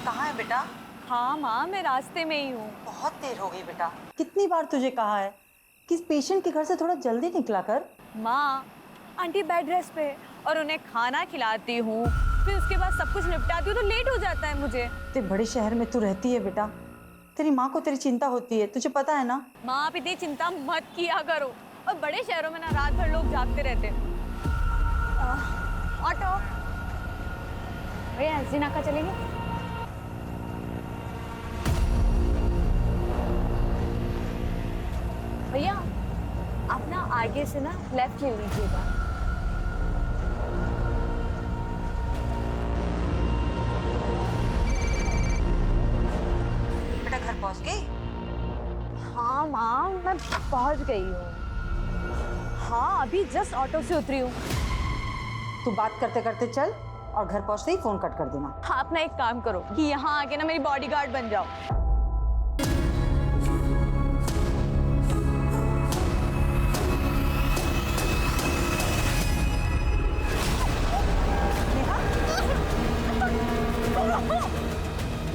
कहाँ है बेटा? हाँ माँ, मैं रास्ते में ही हूँ। बहुत देर हो गई बेटा। कितनी बार तुझे कहा है कि इस पेशेंट के घर से थोड़ा जल्दी निकला कर। माँ, आंटी बेड रेस्ट पे है और उन्हें खाना खिलाती हूँ, फिर उसके बाद सब कुछ निपटाती हूँ तो लेट हो जाता है मुझे। इतने बड़े शहर में तू रहती है बेटा, तेरी माँ को तेरी चिंता होती है, तुझे पता है ना। माँ, आप इतनी चिंता मत किया करो। और बड़े शहरों में ना रात भर लोग जागते रहते हैं। ऑटो भैया, एसडी नाका चलेंगे? भैया, आप ना आगे से ना लेफ्ट ले लीजिएगा। बेटा घर पहुंच गई? हाँ माँ, मैं पहुंच गई हूँ। हाँ, अभी जस्ट ऑटो से उतरी हूँ। तू बात करते करते चल और घर पहुंचते ही फोन कट कर देना। आप ना एक काम करो कि यहाँ आके ना मेरी बॉडीगार्ड बन जाओ।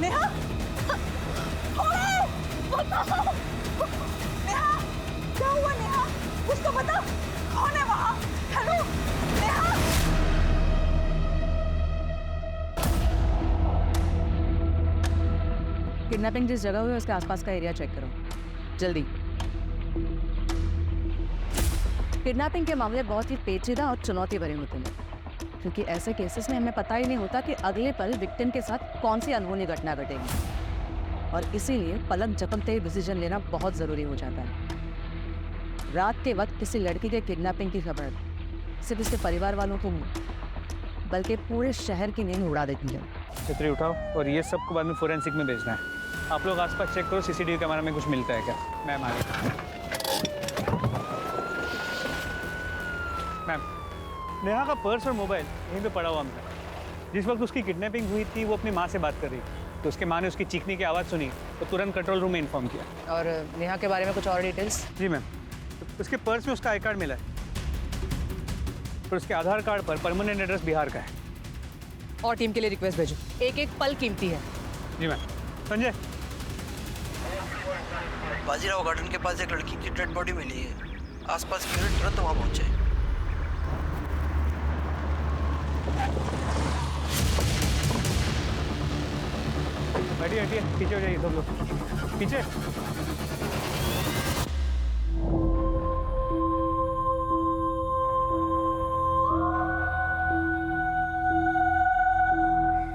नेहा, नेहा, क्या हुआ नेहा? कुछ तो बता, कौन है वहाँ? हेलो, नेहा। किडनैपिंग जिस जगह हुई है उसके आसपास का एरिया चेक करो जल्दी। किडनैपिंग के मामले बहुत ही पेचीदा और चुनौती भरे होते हैं, क्योंकि ऐसे केसेस में हमें पता ही नहीं होता कि अगले पल विक्टिम के साथ कौन सी अनहोनी घटना घटेगी, और इसीलिए पलक झपकते ही डिसीजन लेना बहुत ज़रूरी हो जाता है। रात के वक्त किसी लड़की के किडनैपिंग की खबर सिर्फ इसके परिवार वालों को नहीं बल्कि पूरे शहर की नींद उड़ा देती है। छतरी उठाओ और ये सबको बाद में फोरेंसिक में भेजना है। आप लोग आसपास चेक करो, सीसीटीवी कैमरा में कुछ मिलता है क्या। मैम आ गई। मैम, नेहा का पर्स और मोबाइल यहीं पे पड़ा हुआ मिला। जिस वक्त उसकी किडनैपिंग हुई थी वो अपनी माँ से बात कर रही थी, तो उसके माँ ने उसकी चीखने की आवाज़ सुनी तो तुरंत कंट्रोल रूम में इन्फॉर्म किया। और नेहा के बारे में कुछ और डिटेल्स? जी मैम, उसके पर्स में उसका आई कार्ड मिला है और उसके आधार कार्ड पर परमानेंट एड्रेस बिहार का है। और टीम के लिए रिक्वेस्ट भेजो, एक एक पल कीमती है। जी मैम। संजय, बाजीराव गार्डन के पास एक लड़की की डेड बॉडी मिली है, आसपास के यूनिट तुरंत वहाँ पहुँचे। हटिए हटिए, पीछे हो जाइए सब लोग, पीछे।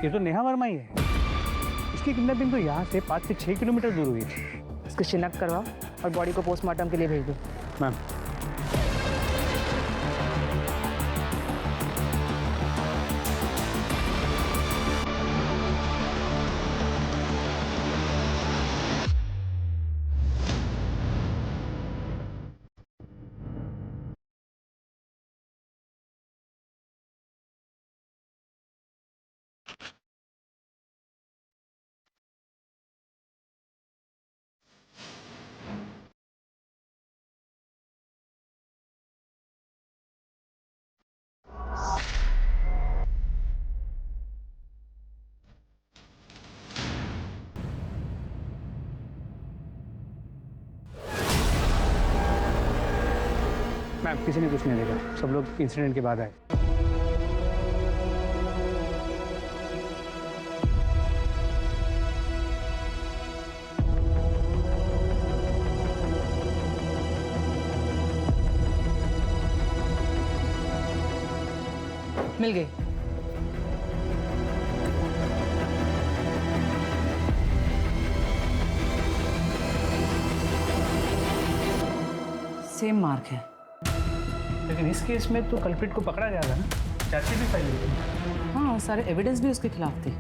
ये तो नेहा वर्मा ही है। इसकी किडनैपिंग तो यहाँ से 5 से 6 किलोमीटर दूर हुई थी। इसकी शिनाख्त करवाओ और बॉडी को पोस्टमार्टम के लिए भेज दो। मैम, मैम किसी ने कुछ नहीं देखा, सब लोग इंसिडेंट के बाद आए। मिल गई। सेम मार्क है। लेकिन इस केस में तो कल्प्रिट को पकड़ा जाएगा ना, चार्जशीट भी फाइल हुई। हाँ, सारे एविडेंस भी उसके खिलाफ थे।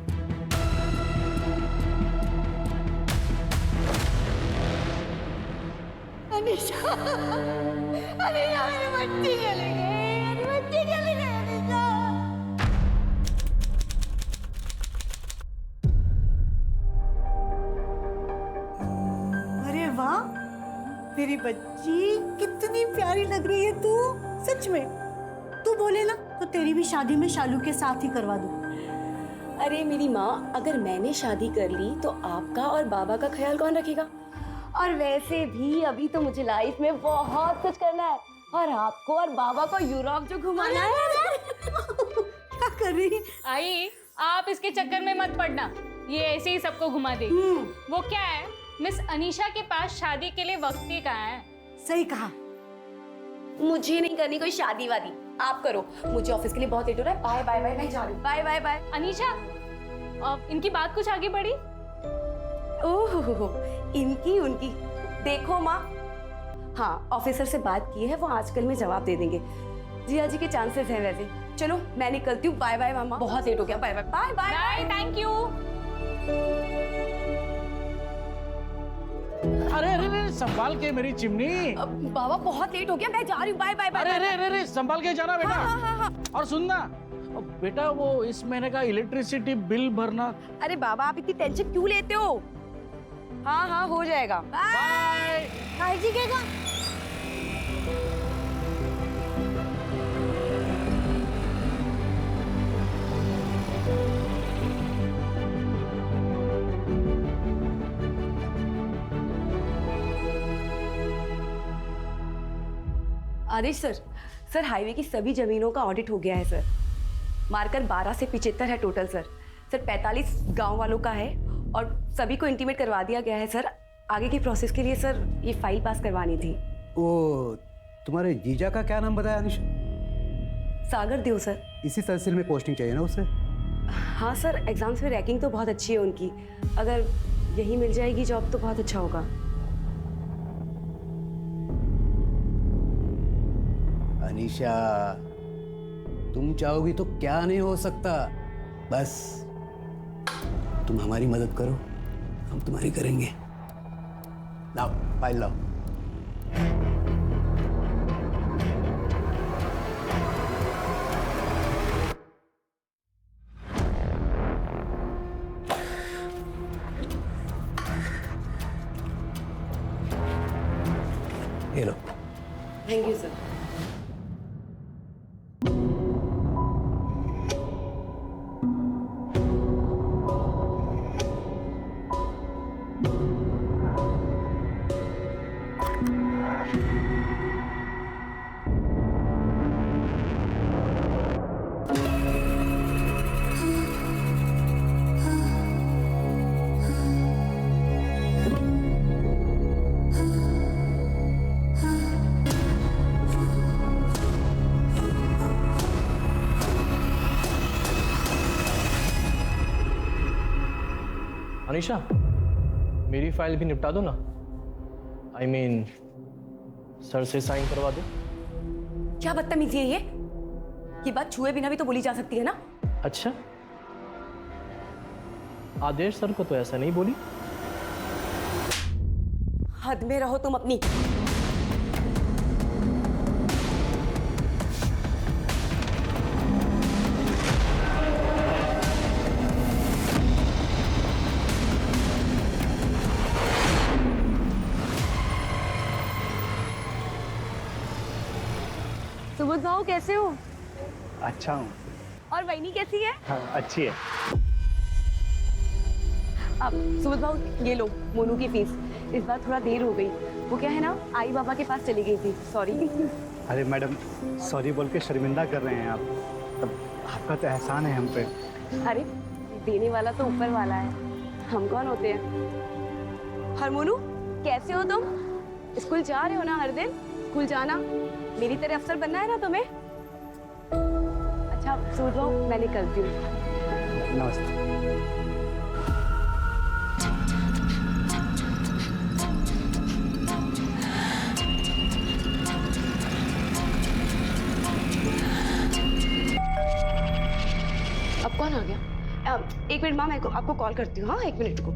अनीशा, अनीशा मेरी बच्ची चली गई, मेरी बच्ची चली गई अनीशा। अरे वाह, मेरी बच्ची कितनी प्यारी लग रही है तू, सच में। तू बोले ना तो तेरी भी शादी में शालू के साथ ही करवा दूं। अरे मेरी माँ, अगर मैंने शादी कर ली तो आपका और बाबा का ख्याल कौन रखेगा? और वैसे भी अभी तो मुझे लाइफ में बहुत कुछ करना है, और आपको और बाबा को यूरोप जो घुमाना है। क्या कर रही है? आई, आप इसके चक्कर में मत पड़ना, ये ऐसे ही सबको घुमा देगी। वो क्या है, मिस अनीशा के पास शादी के लिए वक्त ही कहाँ है। सही कहा। मुझे नहीं करनी कोई शादी वादी, आप करो। मुझे ऑफिस के लिए बहुत लेट हो रहा है। बाय बाय बाय, मैं जा रही हूँ। Bye bye bye. अनीशा, इनकी बात कुछ आगे बढ़ी? ओह, इनकी उनकी देखो माँ। हाँ, ऑफिसर से बात की है, वो आजकल में जवाब दे देंगे। जिया जी के चांसेस हैं वैसे। चलो मैं निकलती हूँ। बाय बाय मामा, बहुत लेट हो गया। Bye bye bye bye bye, thank you. अरे अरे अरे, संभाल के मेरी चिमनी। बाबा बहुत लेट हो गया, मैं जा रही हूँ। Bye bye bye. अरे अरे अरे अरे, संभाल के जाना बेटा। हाँ। और सुनना बेटा, वो इस महीने का इलेक्ट्रिसिटी बिल भरना। अरे बाबा, आप इतनी टेंशन क्यों लेते हो? हाँ, हो जाएगा। बाय। काळजी घे का? आदेश सर, हाईवे की सभी जमीनों का ऑडिट हो गया है सर। मार्कर 12 से 75 है टोटल सर। 45 गांव वालों का है और सभी को इंटीमेट करवा दिया गया है सर। आगे की प्रोसेस के लिए सर ये फाइल पास करवानी थी। ओ, तुम्हारे जीजा का क्या नाम बताया अनिशा? सागर देव सर। इसी तहसील में पोस्टिंग चाहिए ना उसे? हाँ सर, एग्जाम्स में रैंकिंग तो बहुत अच्छी है उनकी। अगर यही मिल जाएगी जॉब तो बहुत अच्छा होगा। अनिशा, तुम चाहोगी तो क्या नहीं हो सकता। बस तुम हमारी मदद करो, हम तुम्हारी करेंगे। लाओ फाइल लाओ। ये लो। Thank you sir. अनीशा, मेरी फाइल भी निपटा दो ना। I mean, सर से साइन करवा दो। क्या बदतमीजी है ये बात छुए बिना भी तो बोली जा सकती है ना। अच्छा, आदेश सर को तो ऐसा नहीं बोली। हद में रहो तुम अपनी। सुबोध भाऊ कैसे हो? अच्छा हूँ। और वहीनी कैसी है? हाँ, अच्छी है। अब सुबोध भाऊ ये लो मोनू की फीस। इस बार थोड़ा देर हो गई, वो क्या है ना आई बाबा के पास चली गई थी। सॉरी। अरे मैडम, सॉरी बोल के शर्मिंदा कर रहे हैं आप। तब आपका तो एहसान है हम पे। अरे देने वाला तो ऊपर वाला है, हम कौन होते हैं। हर मोनू कैसे हो तुम? स्कूल जा रहे हो ना हर दिन? स्कूल जाना, मेरी तरह अफसर बनना है ना तुम्हें। अच्छा सुबोध भाऊ, मैं निकलती हूँ। नमस्ते। अब कौन आ गया? एक मिनट माँ, मैं आपको कॉल करती हूँ। हाँ, एक मिनट को।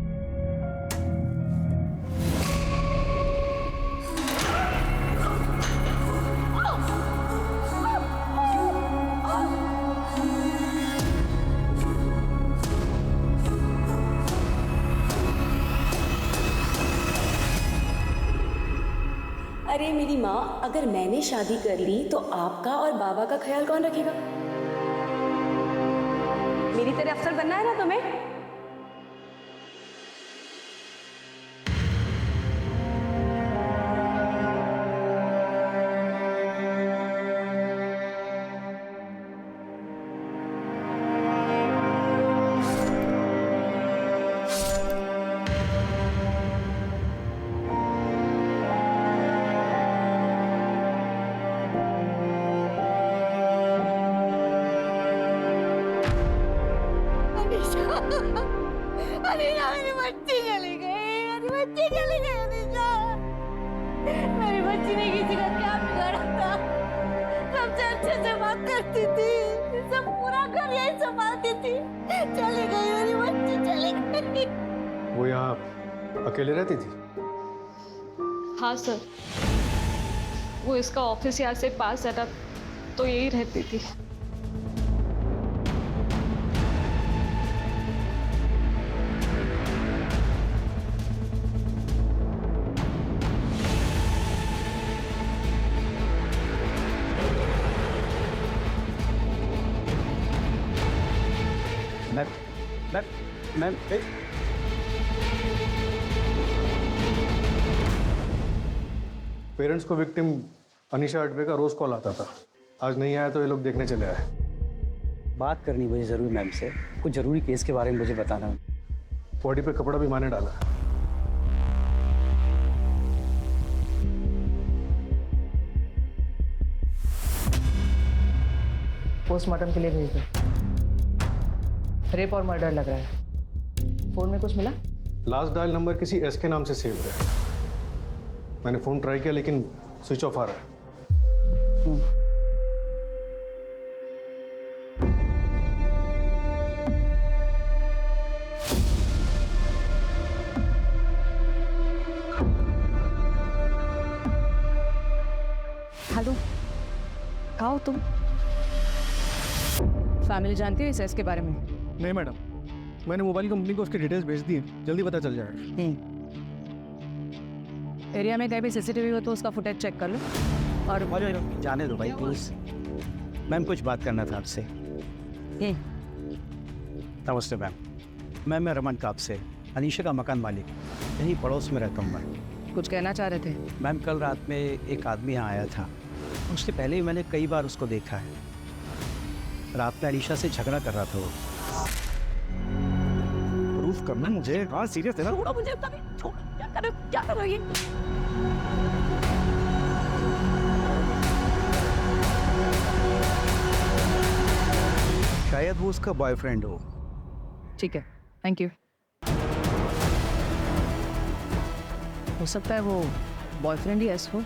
अरे मेरी माँ, अगर मैंने शादी कर ली तो आपका और बाबा का ख्याल कौन रखेगा? मेरी तरह अफसर बनना है ना तुम्हें? अनीशा मेरी बच्ची चली गई, मेरी बच्ची चली गई अनीशा। मेरी बच्ची ने किसी का क्या बिगाड़ा था? सबसे अच्छे से बात करती थी, सब पूरा घर यही संभालती थी। चली गई मेरी बच्ची, चली गई। वो यहाँ अकेले रहती थी? हाँ सर, वो इसका ऑफिस यहाँ से पास है ना, तो यही रहती थी। मैम पेरेंट्स को विक्टिम अनीशा अडवे का रोज कॉल आता था। आज नहीं आया तो ये लोग देखने चले आए। बात करनी मुझे ज़रूर मैम से, कुछ ज़रूरी केस के बारे में मुझे बताना। बॉडी पे कपड़ा भी माने डाला है। पोस्टमार्टम के लिए भेज दो। रेप और मर्डर लग रहा है। फोन में कुछ मिला? लास्ट डायल नंबर किसी एस के नाम से सेव है। मैंने फोन ट्राई किया लेकिन स्विच ऑफ आ रहा है। हेलो, कहाँ हो तुम? फैमिली जानती हो इस एस के बारे में? नहीं मैडम, मैंने मोबाइल कंपनी को उसके डिटेल्स भेज दिए, जल्दी पता चल जाएगा। एरिया में कहीं भी सीसीटीवी हो तो उसका फुटेज चेक कर लो। और जाने दो भाई प्लीज। मैम कुछ बात करना था आपसे। नमस्ते मैम। मैं रमन काप से, अनीशा का मकान मालिक, यहीं पड़ोस में रहता हूँ मैं। कुछ कहना चाह रहे थे? मैम कल रात में एक आदमी यहाँ आया था, उससे पहले ही मैंने कई बार उसको देखा है। रात में अनीशा से झगड़ा कर रहा था वो। प्रूफ करना मुझे। हाँ सीरियस है ना? छोड़ो मुझे, तभी छोड़ो। क्या करो ये? शायद वो उसका बॉयफ्रेंड हो। ठीक है, थैंक यू। हो सकता है वो बॉयफ्रेंड ही एस हो।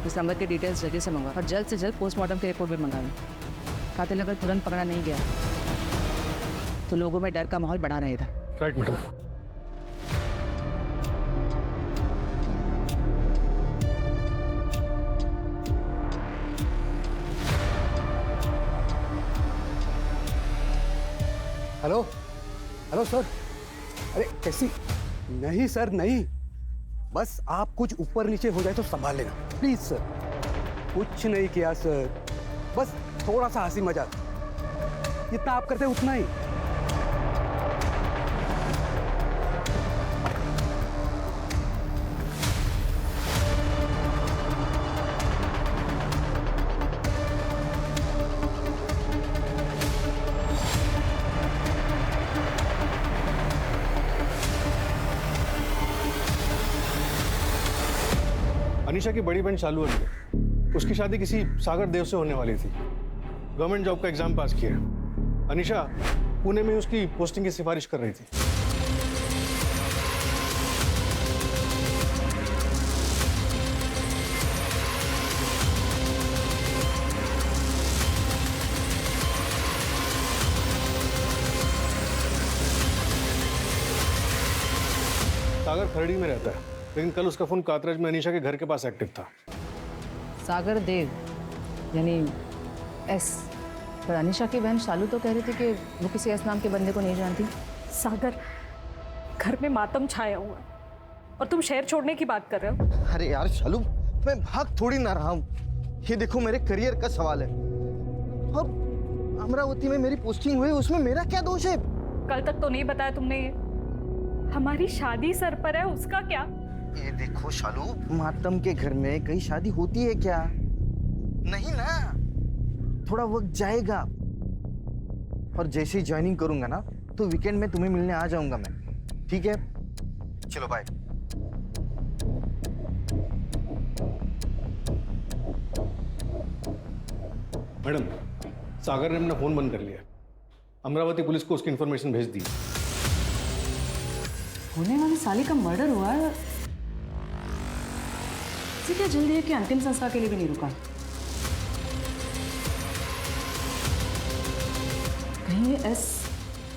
इस नंबर की डिटेल्स जल्दी से मंगवा और जल्द से जल्द पोस्टमार्टम की रिपोर्ट भी मंगा लो। कातिल अगर तुरंत पकड़ा नहीं गया तो लोगों में डर का माहौल बढ़ा रहेगा। Right madam. Hello hello sir. अरे कैसी? नहीं सर नहीं, बस आप कुछ ऊपर नीचे हो जाए तो संभाल लेना प्लीज सर। कुछ नहीं किया सर, बस थोड़ा सा हंसी मजाक, जितना आप करते उतना ही। अनीशा की बड़ी बहन शालू है, उसकी शादी किसी सागर देव से होने वाली थी। गवर्नमेंट जॉब का एग्जाम पास किया। अनीशा पुणे में उसकी पोस्टिंग की सिफारिश कर रही थी। सागर खरड़ी में रहता है, लेकिन कल उसका फोन कातराज में अनीशा के घर के पास एक्टिव था। सागर देव यानी एस। पर अनीशा की बहन शालू तो कह रही थी कि वो किसी एस नाम के बंदे को नहीं जानती। सागर, घर में मातम छाया हुआ है और तुम शहर छोड़ने की बात कर रहे हो। अरे यार शालू, मैं भाग थोड़ी ना रहा हूँ। ये देखो मेरे करियर का सवाल है और अमरावती में मेरी पोस्टिंग हुई, उसमें मेरा क्या दोष है? कल तक तो नहीं बताया तुमने ये। हमारी शादी सर पर है, उसका क्या? ये देखो शालू, मातम के घर में कहीं शादी होती है क्या? नहीं ना, थोड़ा वक्त जाएगा। और जैसे ही ज्वाइनिंग करूंगा ना, तो वीकेंड में तुम्हें मिलने आ जाऊंगा मैं, ठीक है? चलो बाय। मैडम, सागर ने अपना फोन बंद कर लिया। अमरावती पुलिस को उसकी इन्फॉर्मेशन भेज दी। होने वाली साली का मर्डर हुआ है, इसे क्या जल्दी है कि अंतिम संस्कार के लिए भी नहीं रुका? कहीं ये एस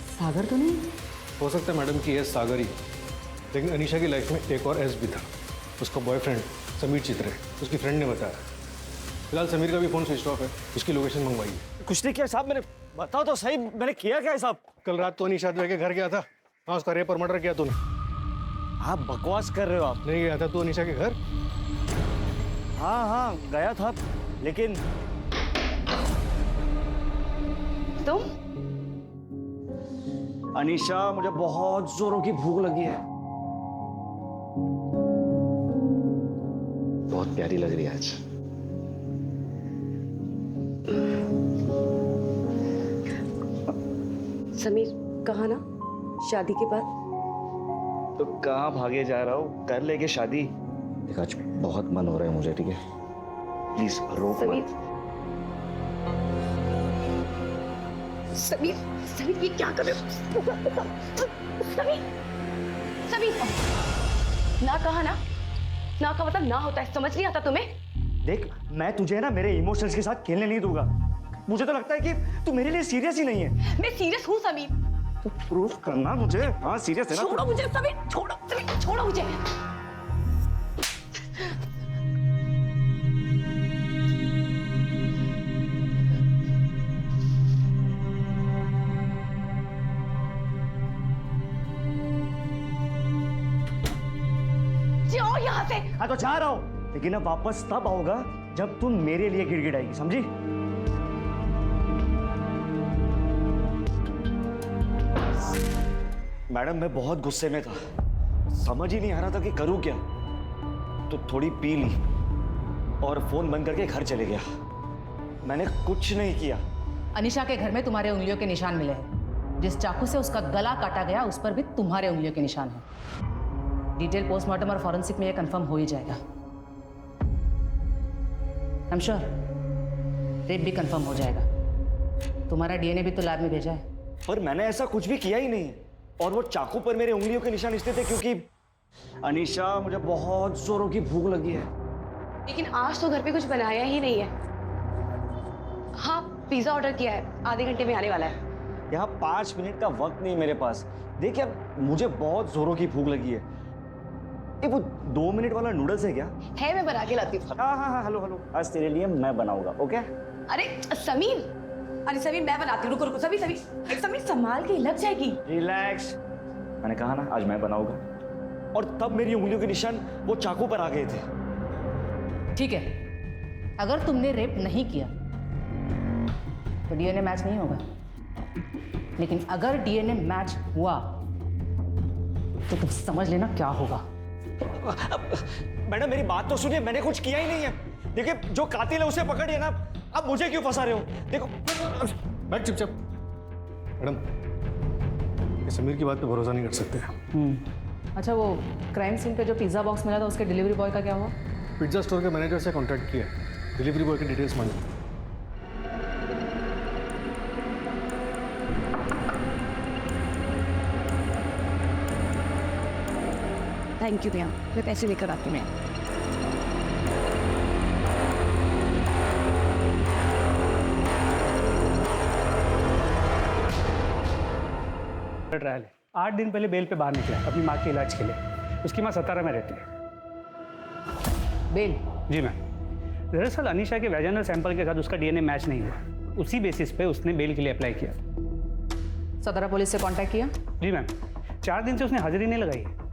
सागर तो नहीं? हो सकता है मैडम कि एस सागर ही, लेकिन अनीशा की लाइफ में एक और एस भी था। उसका बॉयफ्रेंड समीर चित्रे, उसकी फ्रेंड ने बताया। फिलहाल समीर का भी फोन स्विच ऑफ है, उसकी लोकेशन मंगवाई है। कुछ नहीं किया साहब मैंने, बताओ तो सही मैंने किया क्या है साहब? कल रात तो अनीशा के घर गया था, हाँ उसका रेप और मर्डर किया तूने। आप बकवास कर रहे हो आप। नहीं गया था तू अनीशा के घर? हाँ गया था, लेकिन तुम? अनीशा, मुझे बहुत जोरों की भूख लगी है। बहुत प्यारी लग रही है आज। समीर कहा ना शादी के बाद? तो कहाँ भागे जा रहा हूँ, कर लेके शादी। देख आज बहुत मन हो रहा है मुझे, ठीक है? प्लीज रोक मत। समीर, समीर ये क्या कर रहे हो? समीर, समीर, ना कहा ना, ना का मतलब ना होता है, समझ नहीं आता तुम्हें? देख, मैं तुझे ना मेरे इमोशंस के साथ खेलने नहीं दूंगा। मुझे तो लगता है कि तू मेरे लिए सीरियस ही नहीं है। मैं सीरियस हूँ समीर। तो प्रूफ करना मुझे। हाँ सीरियस है ना? छोड़ो मुझे समीर, छोड़ो समीर, छोड़ो मुझे। जाओ यहाँ से। हाँ तो जा रहा हूँ, लेकिन अब वापस तब आओगा जब तुम मेरे लिए गिड़गिड़ाएगी, समझी? मैडम मैं बहुत गुस्से में था, समझ ही नहीं आ रहा था कि करूं क्या। तो थोड़ी पी ली और फोन बंद करके घर चले गया। मैंने कुछ नहीं किया। अनीशा के घर में तुम्हारे उंगलियों के निशान मिले हैं। जिस चाकू से उसका गला काटा गया उस पर भी तुम्हारे उंगलियों के निशान हैं। डिटेल पोस्टमार्टम और फॉरेंसिक में यह कंफर्म हो ही जाएगा। आई एम श्योर रेप भी कंफर्म हो जाएगा। तुम्हारा डीएनए भी तो लैब में भेजा है। पर मैंने ऐसा कुछ भी किया ही नहीं। और वो चाकू पर मेरे उंगलियों के निशान इसलिए थे क्योंकि अनीशा, मुझे बहुत जोरों की भूख लगी है। लेकिन आज तो घर पे कुछ बनाया ही नहीं है। हाँ पिज्जा ऑर्डर किया है, आधे घंटे में आने वाला है। यहाँ 5 मिनट का वक्त नहीं मेरे पास। देखिए अब मुझे बहुत जोरों की भूख लगी है। ये वो 2 मिनट वाला नूडल्स है क्या? है, मैं बना के लाती हूँ। हाँ हेलो हेलो, आज तेरे लिए मैं बनाऊंगा, ओके? अरे समीर, अरे समीर मैं बनाती हूँ, रुको रुको। समीर समीर समीर संभाल के, लग जाएगी। रिलैक्स, मैंने कहा ना आज मैं बनाऊंगा। और तब मेरी उंगलियों के निशान वो चाकू पर आ गए थे। ठीक है, अगर तुमने रेप नहीं किया तो डीएनए मैच नहीं होगा। लेकिन अगर डीएनए मैच हुआ तो तुम समझ लेना क्या होगा। मैडम मेरी बात तो सुनिए, मैंने कुछ किया ही नहीं है। देखिए जो कातिल है उसे पकड़िए ना, अब मुझे क्यों फंसा रहे हो? देखो बैठ चुपचाप। मैडम ये समीर की बात पे भरोसा नहीं कर सकते। अच्छा वो क्राइम सीन पे जो पिज्जा बॉक्स मिला था उसके डिलीवरी बॉय का क्या हुआ? पिज्जा स्टोर के मैनेजर से कांटेक्ट किया, डिलीवरी बॉय की डिटेल्स मांगी। थैंक यू भैया, मैं पैसे लेकर आती हूँ। ट्रायल है। 8 दिन पहले बेल पे बाहर निकला है अपनी माँ के इलाज के लिए। उसकी माँ 17 में रहती है। बेल? जी मैम। दरअसल अनीशा के वैजाइनल सैंपल के साथ उसका डीएनए मैच नहीं हुआ। उसी बेसिस पे उसने बेल के लिए अप्लाई किया। 17 पुलिस से कांटेक्ट किया? जी मैम, 4 दिन से उसने हाजिरी नहीं लगाई है।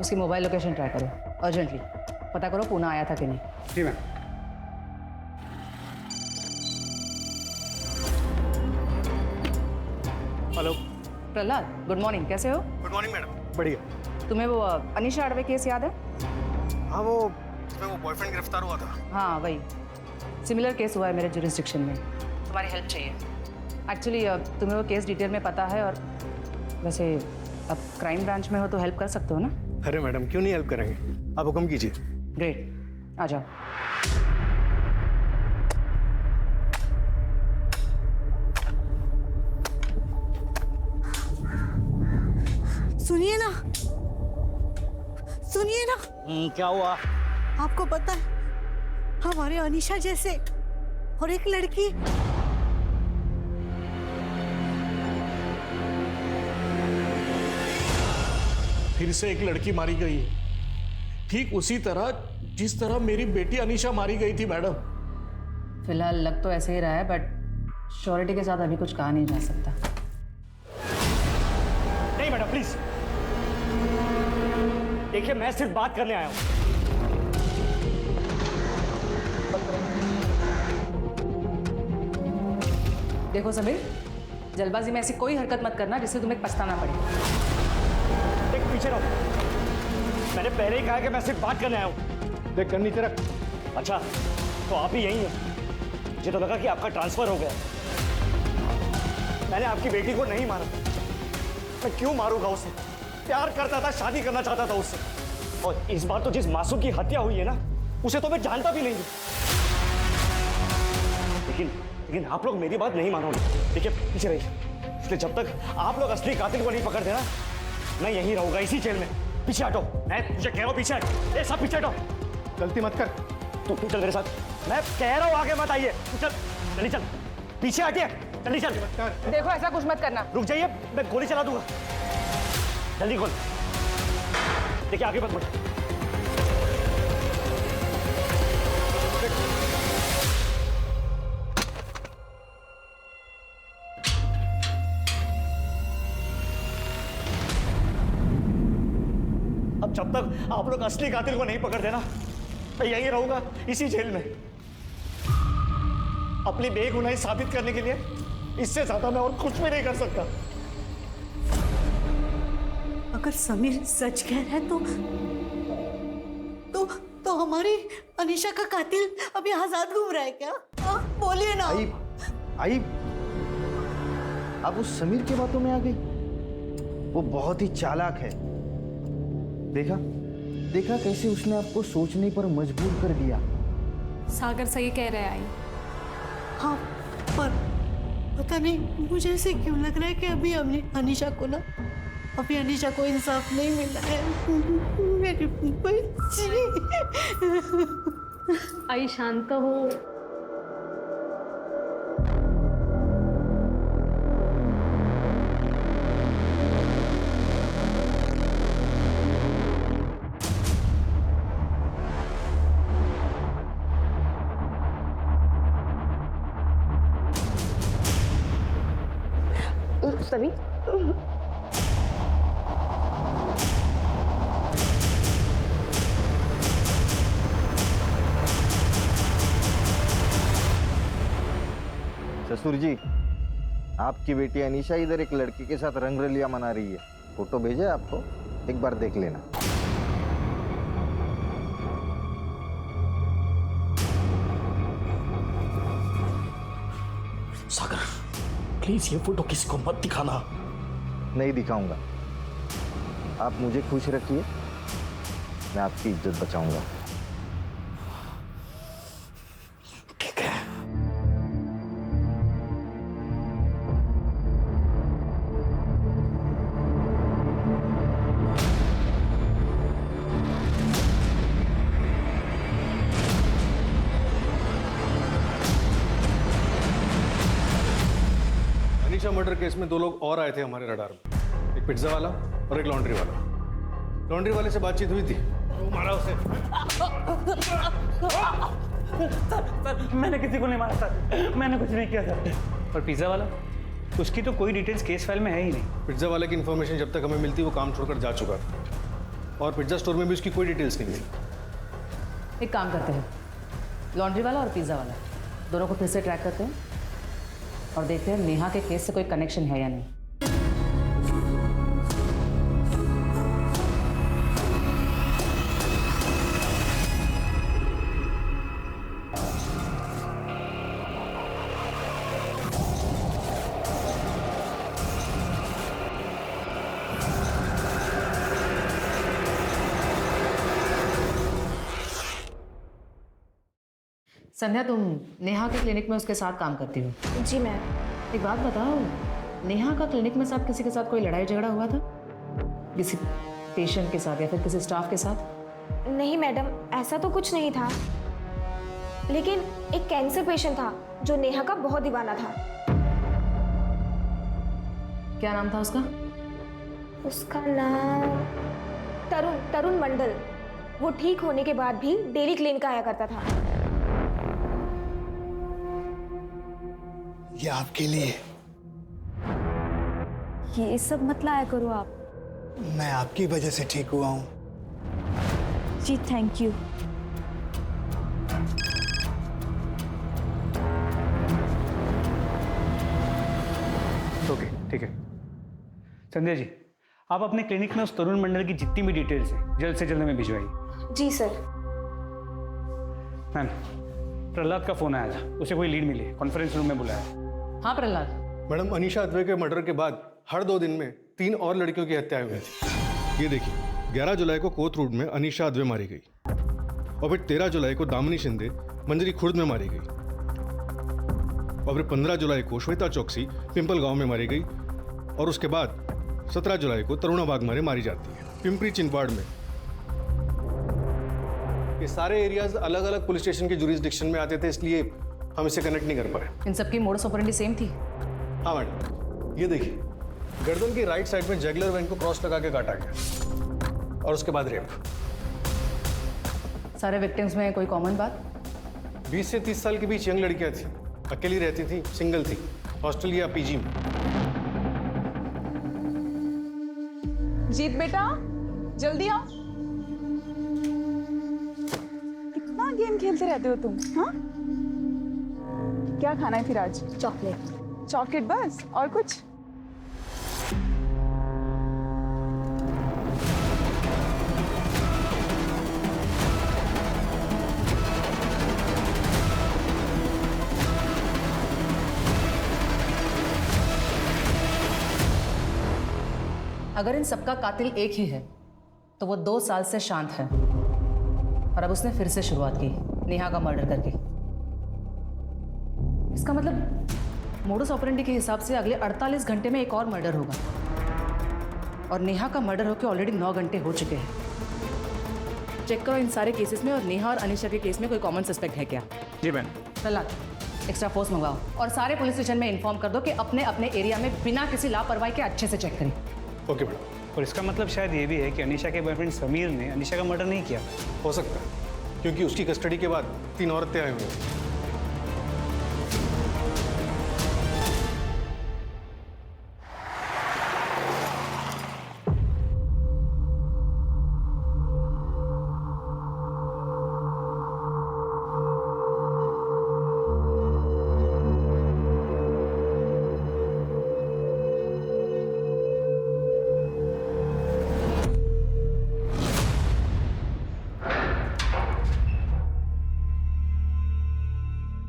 उसकी मोबाइल लोकेशन ट्राई करो अर्जेंटली, पता करो पुणे आया था कि नहीं। जी मैम। प्रहलाद, गुड मॉर्निंग, कैसे हो? Good morning madam. बढ़िया। तुम्हें वो अनीशा अडवे केस याद है? हाँ, वो इसमें वो बॉयफ्रेंड गिरफ्तार हुआ था। हाँ वही, सिमिलर केस हुआ है मेरे जुरिस्डिक्शन में। तुम्हारी हेल्प चाहिए। एक्चुअली तुम्हें वो केस डिटेल में पता है, और वैसे अब क्राइम ब्रांच में हो तो हेल्प कर सकते हो ना? अरे मैडम, क्यों नहीं हेल्प करेंगे, आप हुक्म कीजिए। ग्रेट, आ जाओ। सुनिए ना, सुनिए ना। क्या हुआ? आपको पता है हमारे अनीशा जैसे और एक लड़की फिर से एक लड़की मारी गई है, ठीक उसी तरह जिस तरह मेरी बेटी अनीशा मारी गई थी मैडम। फिलहाल लग तो ऐसे ही रहा है, बट श्योरिटी के साथ अभी कुछ कहा नहीं जा सकता। नहीं मैडम प्लीज, देखिए मैं सिर्फ बात करने आया हूं। देखो समीर, जल्दबाजी में ऐसी कोई हरकत मत करना जिससे तुम्हें पछताना पड़े। देख पीछे रहो, मैंने पहले ही कहा कि मैं सिर्फ बात करने आया हूं। देख कर नीचे रख। अच्छा, तो आप ही यही हैं? मुझे तो लगा कि आपका ट्रांसफर हो गया। मैंने आपकी बेटी को नहीं मारा, मैं क्यों मारूंगा उसे? प्यार करता था, शादी करना चाहता था उससे, और इस बार तो जिस मासूम की हत्या हुई है ना, उसे तो मैं जानता भी नहीं हूं। लेकिन आप लोग मेरी बात नहीं मानोगे। देखिए पीछे रहिए, इसलिए जब तक आप लोग असली कातिल को नहीं पकड़ते ना, मैं यहीं रहूंगा इसी जेल में। पीछे हटो, मैं तुझे कह रहा हूं पीछे हट। ए सब पीछे हटो, गलती मत कर। तू चल मेरे साथ, मैं कह रहा हूं आगे मत आइए। चल जल्दी चल, पीछे हटिए, जल्दी चल। देखो ऐसा कुछ मत करना। रुक जाइए, मैं गोली चला दूंगा। जल्दी खोल, देखिए आगे मत बढ़। अब जब तक आप लोग असली कातिल को नहीं पकड़ते ना, मैं यहीं रहूंगा इसी जेल में। अपनी बेगुनाही साबित करने के लिए इससे ज्यादा मैं और कुछ भी नहीं कर सकता। अगर समीर सच कह रहा है तो हमारी अनीशा का कातिल अभी आजाद घूम रहा है क्या? बोलिए ना। आई आप उस समीर की बातों में आ गई। वो बहुत ही चालाक है। देखा कैसे उसने आपको सोचने पर मजबूर कर दिया। सागर सही कह रहे हैं आई। हाँ, पर पता नहीं मुझे ऐसे क्यों लग रहा है कि अभी अनीशा को इंसाफ नहीं मिला है। मेरी बच्ची। आई शांत हो। सभी ससुर जी, आपकी बेटी अनीशा इधर एक लड़के के साथ रंगरलिया मना रही है। फोटो भेजे आपको, एक बार देख लेना। सागर प्लीज ये फोटो किसी को मत दिखाना। नहीं दिखाऊंगा। आप मुझे खुश रखिए, मैं आपकी इज्जत बचाऊंगा। ठीक है। अनीशा मर्डर केस में 2 लोग और आए थे हमारे रडार में, एक पिज्जा वाला और एक लॉन्ड्री वाला। लॉन्ड्री वाले से बातचीत हुई थी, वो मारा उसे। सर मैंने किसी को नहीं मारा सर, मैंने कुछ नहीं किया सर। और पिज्जा वाला, उसकी तो कोई डिटेल्स केस फाइल में है ही नहीं। पिज्जा वाले की इन्फॉर्मेशन जब तक हमें मिलती वो काम छोड़कर जा चुका था, और पिज्जा स्टोर में भी उसकी कोई डिटेल्स नहीं मिली। एक काम करते हैं, लॉन्ड्री वाला और पिज़्ज़ा वाला दोनों को फिर से ट्रैक करते हैं और देखते हैं नेहा के केस से कोई कनेक्शन है या नहीं। संध्या, तुम नेहा के क्लिनिक में उसके साथ काम करती हो? जी मैम। एक बात बताओ, नेहा का क्लिनिक में साथ किसी के साथ कोई लड़ाई झगड़ा हुआ था? किसी पेशेंट के साथ या फिर किसी स्टाफ के साथ? नहीं मैडम, ऐसा तो कुछ नहीं था, लेकिन एक कैंसर पेशेंट था जो नेहा का बहुत दीवाना था। क्या नाम था उसका? उसका नाम तरुण मंडल। वो ठीक होने के बाद भी डेली क्लिनिक आया करता था। ये आपके लिए। ये सब मत लाया करो आप। मैं आपकी वजह से ठीक हुआ हूँ। जी थैंक यू। ओके, ठीक है। संध्या जी, आप अपने क्लिनिक में उस तरुण मंडल की जितनी भी डिटेल्स हैं जल्द से जल्द हमें भिजवाइए। जी सर। मैम, प्रहलाद का फोन आया था, उसे कोई लीड मिली, कॉन्फ्रेंस रूम में बुलाया। हाँ प्रहलाद। मैडम, अनीशा अद्वै के मर्डर के बाद हर 2 दिन में 3 और लड़कियों की हत्याएं हुई थी। ये देखिए, 11 जुलाई को कोथ रोड में अनीशा अद्वै मारी गई और फिर 13 जुलाई को दामिनी शिंदे मंजरी खुर्द में मारी गई और फिर 15 जुलाई को श्वेता चौकसी पिंपल गांव में मारी गई और उसके बाद 17 जुलाई को तरुणा बागमारे मारी जाती है पिंपरी चिंचवाड़ में। ये सारे एरियाज अलग अलग पुलिस स्टेशन के जुरिस्डिक्शन में आते थे, इसलिए हम इसे कनेक्ट नहीं कर पाए। इन सबकी मोडस ऑपरेंडी सेम थी? हाँ मैडम, ये देखिए, गर्दन की राइट साइड में जैगलर वेन को क्रॉस लगा के काटा गया और उसके बाद रेप। सारे विक्टिम्स में कोई कॉमन बात? 20 से 30 साल के बीच यंग लड़कियां थी, अकेली रहती थी, सिंगल थी, हॉस्टल या पीजी में। जीत बेटा, जल्दी आओ। कितना गेम खेलते रहते हो तुम? हाँ, क्या खाना है फिर आज? चॉकलेट। चॉकलेट बस, और कुछ? अगर इन सबका कातिल एक ही है तो वो 2 साल से शांत है और अब उसने फिर से शुरुआत की नेहा का मर्डर करके। इसका मतलब मोडस ऑपरेंडी के हिसाब से अगले 48 घंटे में एक और मर्डर होगा और नेहा का मर्डर होकर ऑलरेडी 9 घंटे हो चुके हैं। चेक करो इन सारे केसेस में और नेहा और अनीशा के केस में कोई कॉमन सस्पेक्ट है क्या? जी मैम। प्रहलाद, एक्स्ट्रा फोर्स मंगवाओ और सारे पुलिस स्टेशन में इन्फॉर्म कर दो कि अपने अपने एरिया में बिना किसी लापरवाही के अच्छे से चेक करें। Okay madam. और इसका मतलब शायद ये भी है कि अनीशा के बॉयफ्रेंड समीर ने अनीशा का मर्डर नहीं किया। हो सकता है, क्योंकि उसकी कस्टडी के बाद 3 और हत्याएं हुई हैं।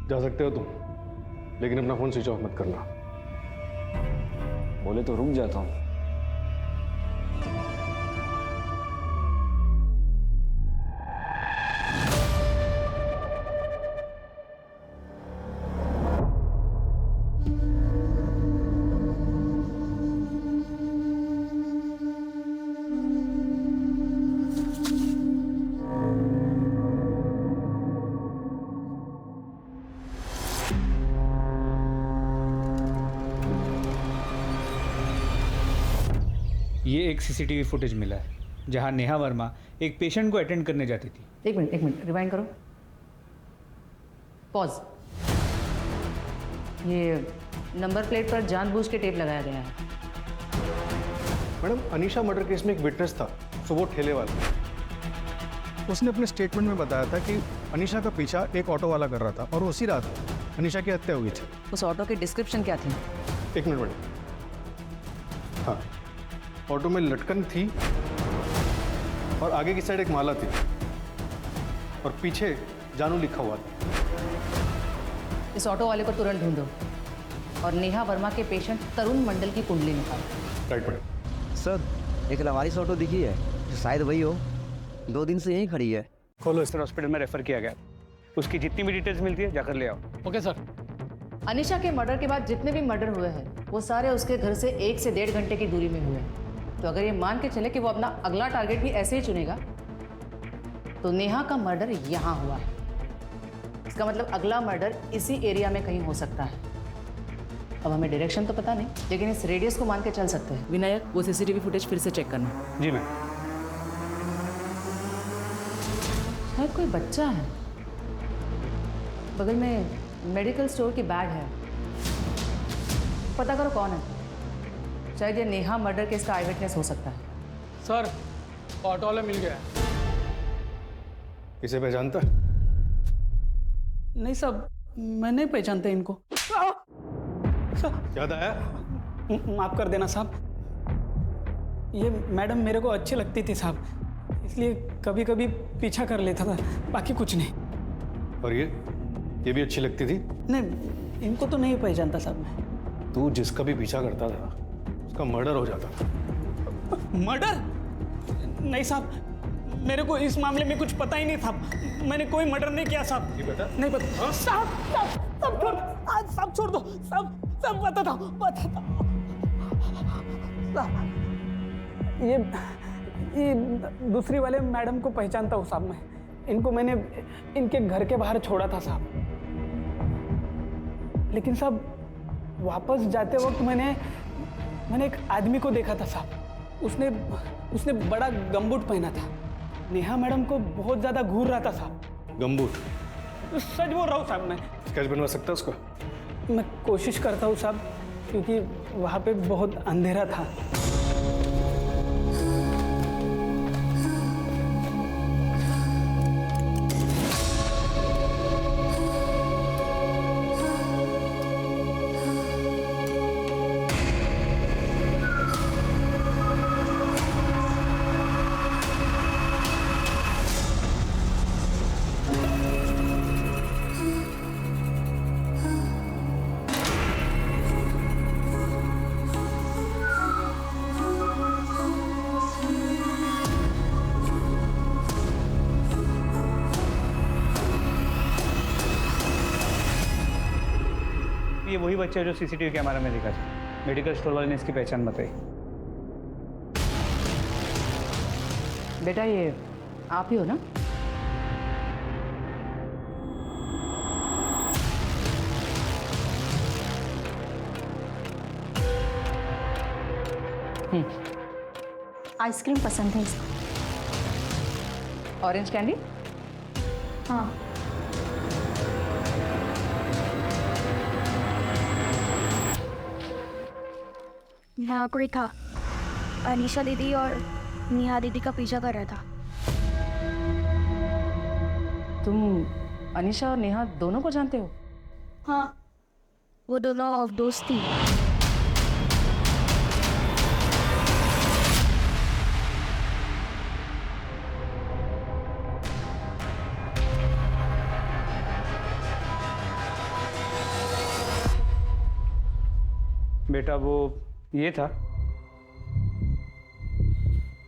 जा सकते हो तुम, लेकिन अपना फोन स्विच ऑफ मत करना। बोले तो रुक जाता हूँ। ये एक सीसीटीवी फुटेज मिला है जहां नेहा वर्मा एक पेशेंट को अटेंड करने जाती थी। एक मिनट रिवाइंड करो। पॉज। ये नंबर प्लेट पर जानबूझ के टेप लगाया गया है। मैडम, अनीशा मर्डर केस में एक विटनेस था, तो वो ठेले वाला। उसने अपने स्टेटमेंट में बताया था कि अनीशा का पीछा एक ऑटो वाला कर रहा था और उसी रात अनीशा की हत्या हुई थी। उस ऑटो की डिस्क्रिप्शन क्या थी? 1 मिनट मैडम। हाँ, ऑटो में लटकन थी और आगे की साइड एक माला थी और पीछे जानू लिखा हुआ था। इस ऑटो वाले को तुरंत ढूंढो और नेहा वर्मा के पेशेंट तरुण मंडल की कुंडली निकालो। Right madam. सर, एक लवारिस ऑटो दिखी है, शायद वही हो। 2 दिन से यहीं खड़ी है। खोलो, इस हॉस्पिटल में रेफर किया गया। उसकी जितनी भी डिटेल्स मिलती है जाकर ले आओ। Okay sir. अनिशा के मर्डर के बाद जितने भी मर्डर हुए हैं वो सारे उसके घर से 1 से 1.5 घंटे की दूरी में हुए हैं। तो अगर ये मान के चले कि वो अपना अगला टारगेट भी ऐसे ही चुनेगा तो नेहा का मर्डर यहाँ हुआ है। इसका मतलब अगला मर्डर इसी एरिया में कहीं हो सकता है। अब हमें डायरेक्शन तो पता नहीं, लेकिन इस रेडियस को मान के चल सकते हैं। विनायक, वो सीसीटीवी फुटेज फिर से चेक करना। जी मैम। शायद कोई बच्चा है। बगल में मेडिकल स्टोर की बैग है, पता करो कौन है। शायद ये नेहा मर्डर केस का आई विटनेस हो सकता है। सर ऑटो वाला मिल गया है। इसे पहचानता है? नहीं साहब, मैं नहीं पहचानता इनको। याद आया? माफ कर देना साहब, ये मैडम मेरे को अच्छी लगती थी साहब, इसलिए कभी कभी पीछा कर लेता था, बाकी कुछ नहीं। और ये भी अच्छी लगती थी? नहीं, इनको तो नहीं पहचानता साहब मैं। तू जिसका भी पीछा करता था उसका मर्डर हो जाता था। मर्डर? नहीं साहब, मेरे को इस मामले में कुछ पता ही नहीं था। मैंने कोई मर्डर नहीं किया साहब। नहीं पता? नहीं पता साहब। सब छोड़, आज सब छोड़ दो। सब बताता हूँ। ये दूसरी वाले मैडम को पहचानता हूँ साहब मैं। इनको मैंने इनके घर के बाहर छोड़ा था साहब, लेकिन साहब वापस जाते वक्त मैंने एक आदमी को देखा था साहब। उसने बड़ा गमबूट पहना था। नेहा मैडम को बहुत ज्यादा घूर रहा था साहब। गमबूट? सच बोल रहा हूँ साहब मैं। स्केच बनवा सकता है उसका? मैं कोशिश करता हूँ साहब, क्योंकि वहाँ पे बहुत अंधेरा था। ये वही बच्चा है जो सीसीटीवी कैमरा में दिखा था। मेडिकल स्टोर वाले ने इसकी पहचान बताई। बेटा, ये आप ही हो ना? आइसक्रीम पसंद है इसको। Orange candy? हाँ। यहाँ कोई था, अनीशा दीदी और नेहा दीदी का पीछा कर रहा था। तुम अनीशा और नेहा दोनों को जानते हो? हाँ, वो दोनों ऑफ दोस्त थी। बेटा वो ये था?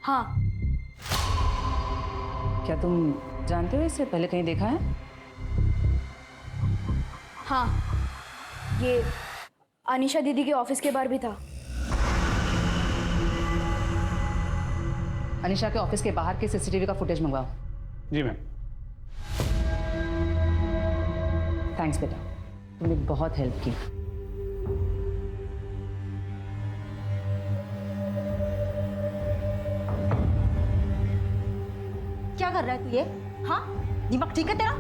हाँ। क्या तुम जानते हो इससे पहले कहीं देखा है? हाँ, ये अनीशा दीदी के ऑफिस के बाहर भी था। अनीशा के ऑफिस के बाहर के सीसीटीवी का फुटेज मंगवाओ। जी मैम। थैंक्स बेटा, तुमने बहुत हेल्प की। क्या कर रहा है तू ये? हाँ, दिमाग ठीक है तेरा?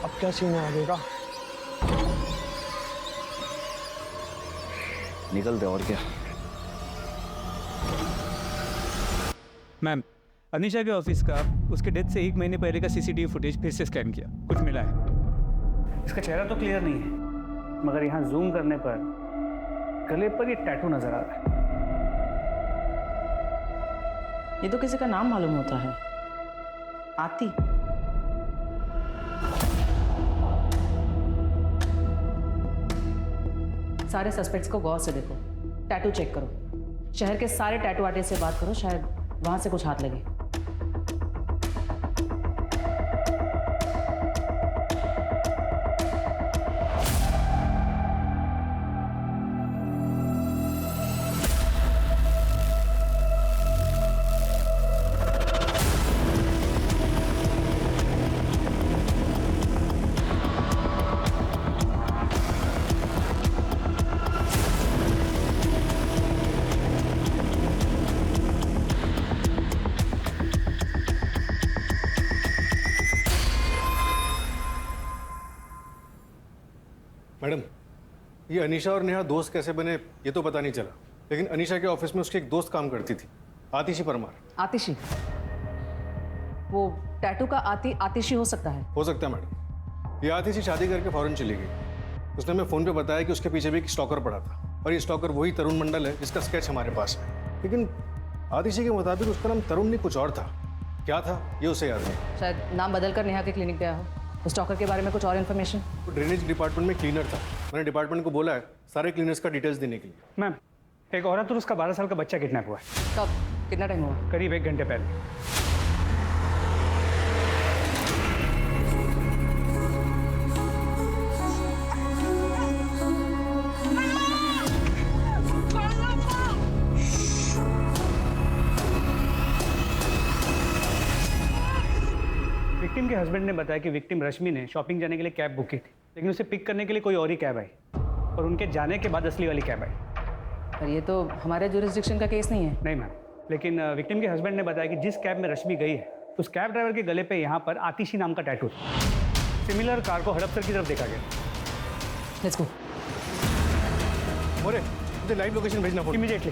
अब क्या सीन है आगे का? निकलते और क्या। मैम, अनीशा के ऑफिस का उसके डेथ से 1 महीने पहले का सीसीटीवी फुटेज फिर से स्कैन किया, कुछ मिला है। इसका चेहरा तो क्लियर नहीं है, मगर यहाँ जूम करने पर गले पर ये टैटू नजर आ रहा है। ये तो किसी का नाम मालूम होता है, आती। सारे सस्पेक्ट्स को गौर से देखो। टैटू चेक करो। शहर के सारे टैटू आर्टिस्ट से बात करो, शायद वहां से कुछ हाथ लगे। मैडम, ये अनीशा और नेहा दोस्त कैसे बने ये तो पता नहीं चला, लेकिन अनीशा के ऑफिस में उसकी एक दोस्त काम करती थी, आतिशी परमार। आतिशी? वो टैटू का आतिशी हो सकता है? हो सकता है मैडम। ये आतिशी शादी करके फौरन चली गई। उसने हमें फ़ोन पे बताया कि उसके पीछे भी एक स्टॉकर पड़ा था, और ये स्टॉकर वही तरुण मंडल है जिसका स्केच हमारे पास है। लेकिन आतिशी के मुताबिक उसका नाम तरुण नहीं कुछ और था। क्या था ये उसे याद नहीं। शायद नाम बदलकर नेहा के क्लिनिक गया हो। उस स्टॉकर के बारे में कुछ और इन्फॉर्मेशन? वो ड्रेनेज डिपार्टमेंट में क्लीनर था। मैंने डिपार्टमेंट को बोला है सारे क्लीनर्स का डिटेल्स देने के लिए। मैम, एक औरत और उसका 12 साल का बच्चा किडनैप हुआ है। कब? कितना टाइम हुआ? करीब 1 घंटे पहले। विक्टिम के हस्बैंड ने बताया कि विक्टिम रश्मि ने शॉपिंग जाने के लिए कैब बुक की थी, लेकिन उसे पिक करने के लिए कोई और ही कैब आई, और उनके जाने के बाद असली वाली कैब आई। पर ये तो हमारे जुरिस्डिक्शन का केस नहीं है। नहीं मैम, लेकिन विक्टिम के हस्बैंड ने बताया कि जिस कैब में रश्मि गई है उस कैब ड्राइवर के गले पे यहाँ पर आतिशी नाम का टैटू था। सिमिलर कार को हड़पसर की तरफ देखा गया। Let's go. मोरे, मुझे लाइव लोकेशन भेजना फोन इमीडिएटली।